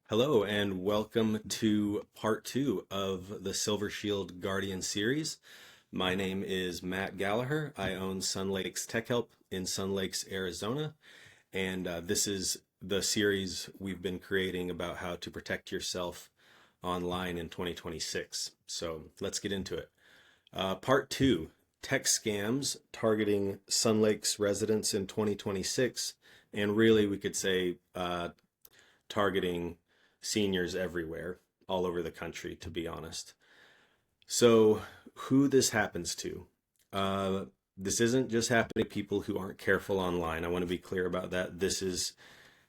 Hello and welcome to part two of the Silver Shield Guardian series. My name is Matt Gallagher. I own Sun Lakes Tech Help in Sun Lakes, Arizona. And this is the series we've been creating about how to protect yourself online in 2026. So let's get into it. Part two, tech scams targeting Sun Lakes residents in 2026. And really, we could say targeting seniors everywhere, all over the country, to be honest. So, who this happens to? This isn't just happening to people who aren't careful online. I want to be clear about that. This is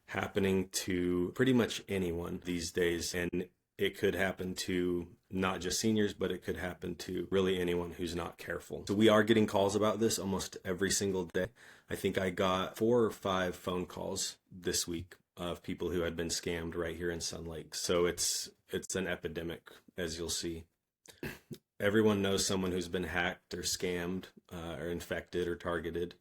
happening to pretty much anyone these days, and it could happen to not just seniors, but it could happen to really anyone who's not careful. So we are getting calls about this almost every single day. I think I got 4 or 5 phone calls this week of people who had been scammed right here in Sun Lake. So it's an epidemic, as you'll see. Everyone knows someone who's been hacked or scammed or infected or targeted.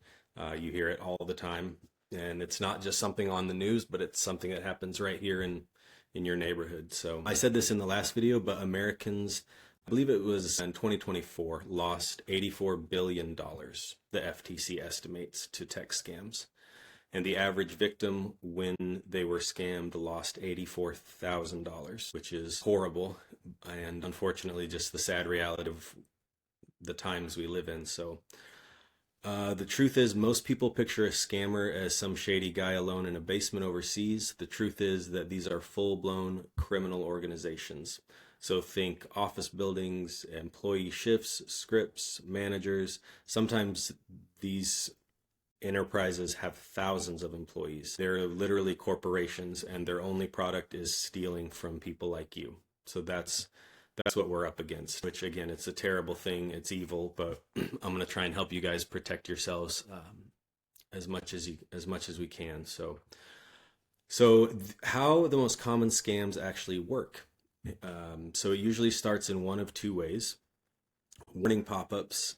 You hear it all the time. And it's not just something on the news, but it's something that happens right here in your neighborhood. So I said this in the last video, but Americans, I believe it was in 2024, lost $84 billion, the FTC estimates, to tech scams. And the average victim, when they were scammed, lost $84,000, which is horrible. And unfortunately, just the sad reality of the times we live in. So the truth is, most people picture a scammer as some shady guy alone in a basement overseas. The truth is that these are full-blown criminal organizations. So think office buildings, employee shifts, scripts, managers. Sometimes these enterprises have thousands of employees. They're literally corporations, and their only product is stealing from people like you. So that's what we're up against, which again, it's a terrible thing. It's evil, but I'm going to try and help you guys protect yourselves as much as we can. So how the most common scams actually work. So it usually starts in one of two ways. Warning pop-ups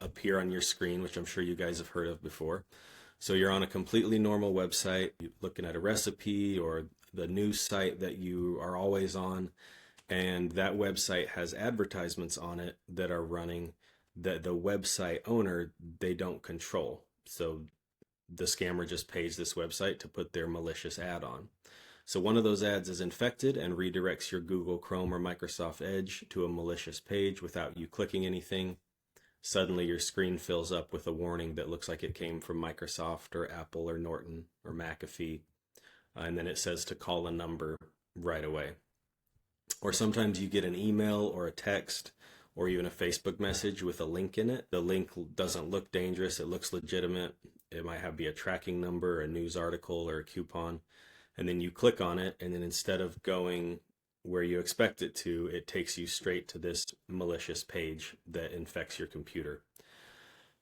appear on your screen, which I'm sure you guys have heard of before. So you're on a completely normal website, looking at a recipe or the news site that you are always on, and that website has advertisements on it that are running that the website owner, they don't control. So the scammer just pays this website to put their malicious ad on. So one of those ads is infected and redirects your Google Chrome or Microsoft Edge to a malicious page without you clicking anything. Suddenly your screen fills up with a warning that looks like it came from Microsoft or Apple or Norton or McAfee. And then it says to call a number right away. Or sometimes you get an email or a text or even a Facebook message with a link in it. The link doesn't look dangerous. It looks legitimate. It might be a tracking number, a news article, or a coupon. And then you click on it, and then instead of going where you expect it to, it takes you straight to this malicious page that infects your computer.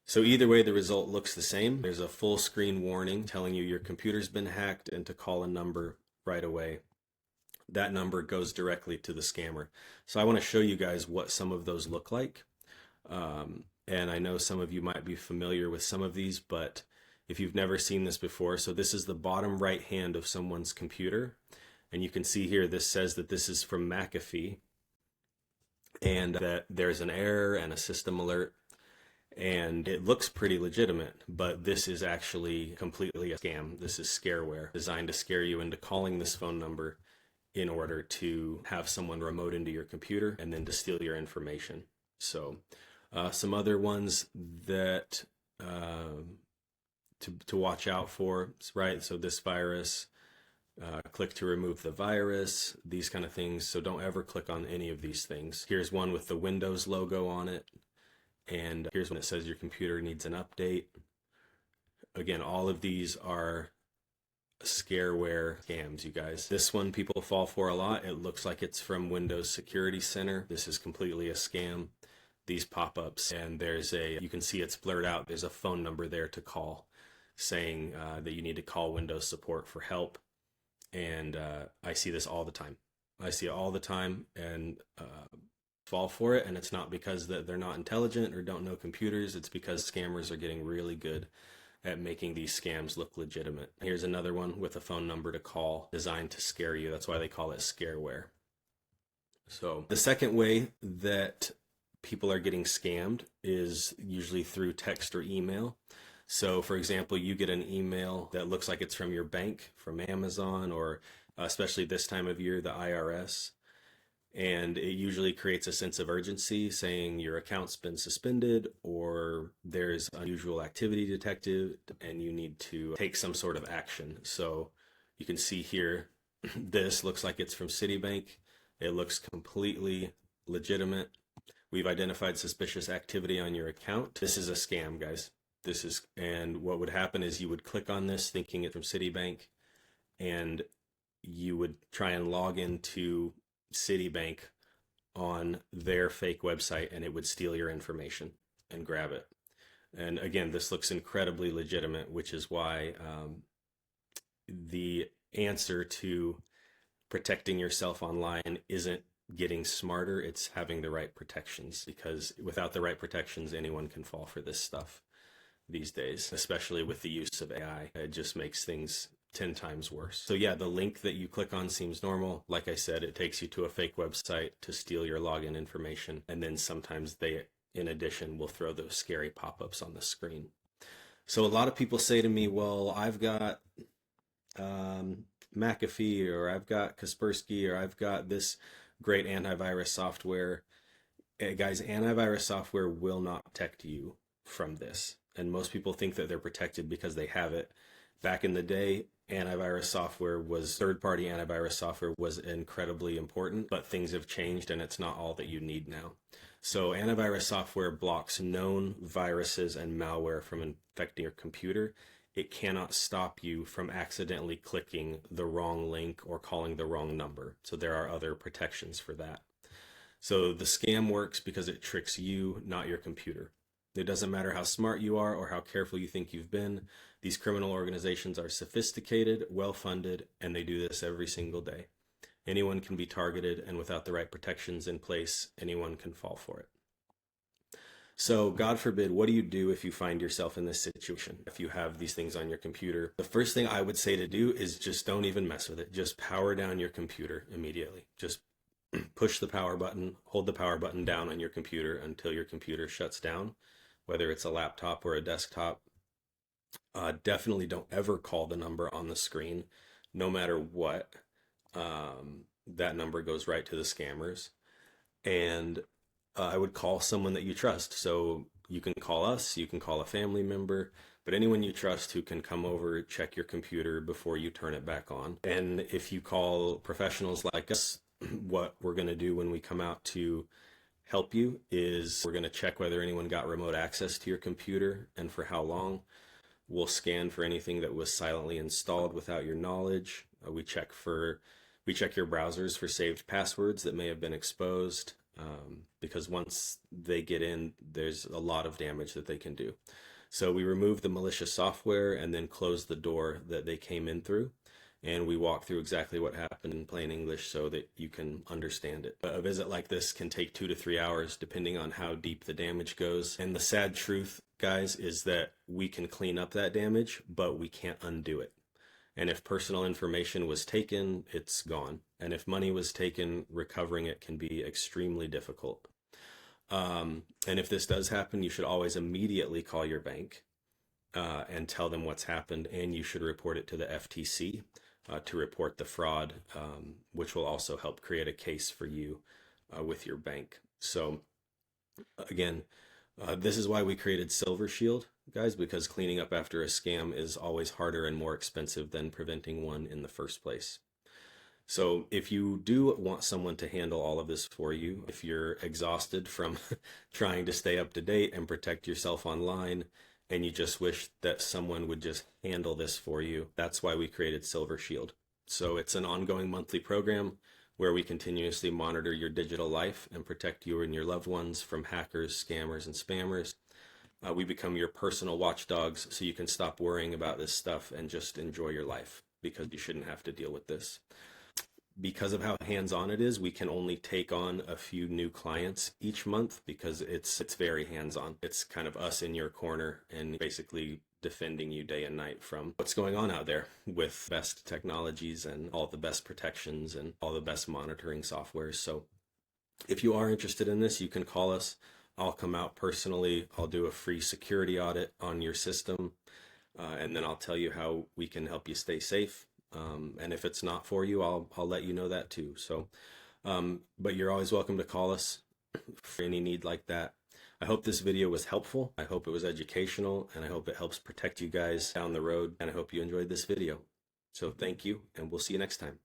So either way, the result looks the same. There's a full screen warning telling you your computer's been hacked and to call a number right away. That number goes directly to the scammer. So I want to show you guys what some of those look like. And I know some of you might be familiar with some of these, but if you've never seen this before, so this is the bottom right hand of someone's computer. And you can see here, this says that this is from McAfee and that there's an error and a system alert. And it looks pretty legitimate, but this is actually completely a scam. This is scareware designed to scare you into calling this phone number in order to have someone remote into your computer and then to steal your information. So some other ones that to watch out for, right? So this virus, click to remove the virus, these kind of things. So don't ever click on any of these things. Here's one with the Windows logo on it. And here's when it says your computer needs an update. Again, all of these are scareware scams, you guys. This one people fall for a lot. It looks like it's from Windows Security Center. This is completely a scam. These pop-ups, and you can see it's blurred out. There's a phone number there to call saying that you need to call Windows support for help. And I see this all the time. I see it all the time and fall for it. And it's not because that they're not intelligent or don't know computers. It's because scammers are getting really good at making these scams look legitimate. Here's another one with a phone number to call designed to scare you. That's why they call it scareware. So the second way that people are getting scammed is usually through text or email. So for example, you get an email that looks like it's from your bank, from Amazon, or especially this time of year, the IRS. And it usually creates a sense of urgency saying your account's been suspended or there's unusual activity detected and you need to take some sort of action. So you can see here, this looks like it's from Citibank. It looks completely legitimate. We've identified suspicious activity on your account. This is a scam, guys. And what would happen is you would click on this thinking it's from Citibank, and you would try and log into Citibank on their fake website, and it would steal your information and grab it. And again, this looks incredibly legitimate, which is why the answer to protecting yourself online isn't getting smarter, it's having the right protections, because without the right protections, anyone can fall for this stuff these days, especially with the use of AI. It just makes things 10 times worse. So yeah, the link that you click on seems normal. Like I said, it takes you to a fake website to steal your login information. And then sometimes they, in addition, will throw those scary pop-ups on the screen. So a lot of people say to me, well, I've got McAfee, or I've got Kaspersky, or I've got this great antivirus software. Guys, antivirus software will not protect you from this. And most people think that they're protected because they have it. Back in the day, third-party antivirus software was incredibly important, but things have changed and it's not all that you need now. So antivirus software blocks known viruses and malware from infecting your computer. It cannot stop you from accidentally clicking the wrong link or calling the wrong number. So there are other protections for that. So the scam works because it tricks you, not your computer. It doesn't matter how smart you are or how careful you think you've been. These criminal organizations are sophisticated, well-funded, and they do this every single day. Anyone can be targeted, and without the right protections in place, anyone can fall for it. So God forbid, what do you do if you find yourself in this situation? If you have these things on your computer, the first thing I would say to do is just don't even mess with it. Just power down your computer immediately. Just push the power button, hold the power button down on your computer until your computer shuts down, whether it's a laptop or a desktop. Definitely don't ever call the number on the screen, no matter what. That number goes right to the scammers. And I would call someone that you trust. So you can call us, you can call a family member, but anyone you trust who can come over, check your computer before you turn it back on. And if you call professionals like us, what we're going to do when we come out to help you is we're going to check whether anyone got remote access to your computer and for how long. We'll scan for anything that was silently installed without your knowledge. We check your browsers for saved passwords that may have been exposed, because once they get in, there's a lot of damage that they can do. So we remove the malicious software and then close the door that they came in through. And we walk through exactly what happened in plain English so that you can understand it. A visit like this can take 2 to 3 hours depending on how deep the damage goes. And the sad truth, guys, is that we can clean up that damage, but we can't undo it. And if personal information was taken, it's gone. And if money was taken, recovering it can be extremely difficult. And if this does happen, you should always immediately call your bank and tell them what's happened, and you should report it to the FTC. To report the fraud, which will also help create a case for you with your bank. So again, this is why we created Silver Shield, guys, because cleaning up after a scam is always harder and more expensive than preventing one in the first place. So if you do want someone to handle all of this for you, if you're exhausted from trying to stay up to date and protect yourself online, and you just wish that someone would just handle this for you, that's why we created Silver Shield. So it's an ongoing monthly program where we continuously monitor your digital life and protect you and your loved ones from hackers, scammers, and spammers. We become your personal watchdogs so you can stop worrying about this stuff and just enjoy your life, because you shouldn't have to deal with this. Because of how hands-on it is, we can only take on a few new clients each month because it's very hands-on. It's kind of us in your corner and basically defending you day and night from what's going on out there with best technologies and all the best protections and all the best monitoring softwares. So if you are interested in this, you can call us. I'll come out personally. I'll do a free security audit on your system, and then I'll tell you how we can help you stay safe. And if it's not for you, I'll let you know that too. So, but you're always welcome to call us for any need like that. I hope this video was helpful. I hope it was educational, and I hope it helps protect you guys down the road. And I hope you enjoyed this video. So thank you, and we'll see you next time.